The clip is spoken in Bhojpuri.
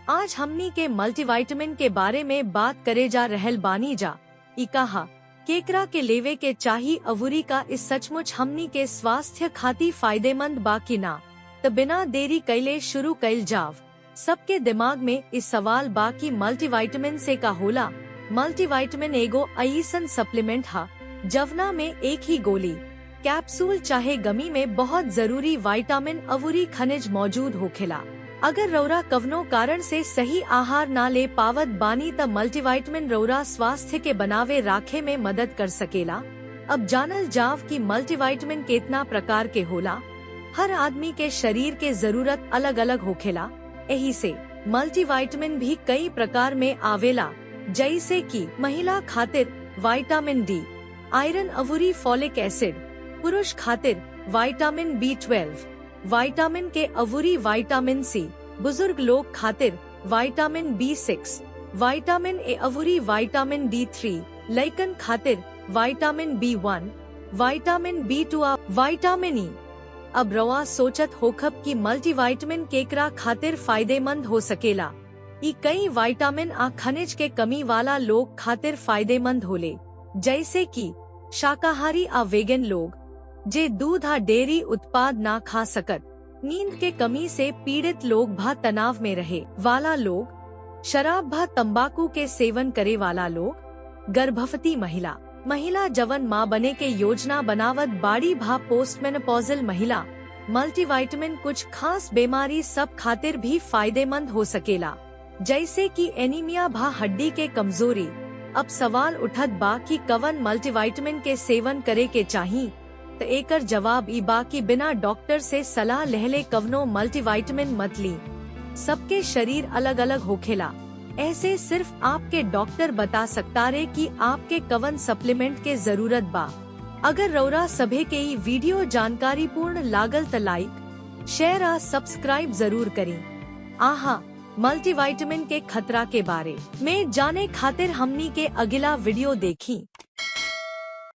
आज हमनी के मल्टीविटामिन के बारे में बात करे जा रहल बानी जा। ई कहा केकरा के लेवे के चाही अवूरी का इस सचमुच हमनी के स्वास्थ्य खातिर फायदेमंद बा कि ना। तो बिना देरी कैले शुरू कैल जाव। सबके दिमाग में इस सवाल बा कि मल्टीविटामिन से का होला। मल्टीविटामिन एगो अइसन सप्लीमेंट हा जवना में एक ही गोली, कैप्सूल चाहे गमी में बहुत जरूरी विटामिन अवूरी खनिज मौजूद होखेला। अगर रौरा कवनो कारण से सही आहार ना ले पावत बानी त मल्टीविटामिन रौरा स्वास्थ्य के बनावे राखे में मदद कर सकेला। अब जानल जाव कि मल्टीविटामिन कितना प्रकार के होला। हर आदमी के शरीर के जरूरत अलग अलग होखेला। यही से मल्टीविटामिन भी कई प्रकार में आवेला, जैसे कि महिला खातिर विटामिन डी, आयरन अवूरी फोलिक एसिड, पुरुष खातिर विटामिन B12, विटामिन के अवूरी विटामिन सी, बुजुर्ग लोग खातिर विटामिन B6, विटामिन ए अवूरी विटामिन D3, लइकन खातिर vitamin B1, vitamin B2 vitamin E. अब रवा सोचत होखब कि मल्टीविटामिन केकरा खातिर फायदेमंद हो सकेला। ई कई विटामिन आ खनिज के कमी वाला लोग खातिर फायदेमंद होले, जैसे कि शाकाहारी आ वेगन लोग, जे दूध आ डेयरी उत्पाद ना खा सकत, नींद के कमी से पीड़ित लोग भा तनाव में रहे वाला लोग, शराब भा तंबाकू के सेवन करे वाला लोग, गर्भवती महिला जवन माँ बने के योजना बनावत बाड़ी भा पोस्टमेनोपॉजल महिला। मल्टीविटामिन कुछ खास बीमारी सब खातिर भी फायदेमंद हो सकेला, जैसे कि एनीमिया भा हड्डी के कमजोरी। अब सवाल उठत बा कि कवन मल्टीविटामिन के सेवन करे के चाही। तो एकर जवाब ई बा कि बिना डॉक्टर से सलाह लेहले कवनो मल्टीविटामिन मत ली। सबके शरीर अलग अलग होखेला, ऐसे सिर्फ आपके डॉक्टर बता सकता रे कि आपके कवन सप्लीमेंट के जरूरत बा। अगर रौरा सभे के ई वीडियो जानकारी पूर्ण लागल त लाइक, शेयर आ सब्सक्राइब जरूर करी। आहा मल्टीविटामिन के खतरा के बारे में जाने खातिर हमनी के अगला वीडियो देखी।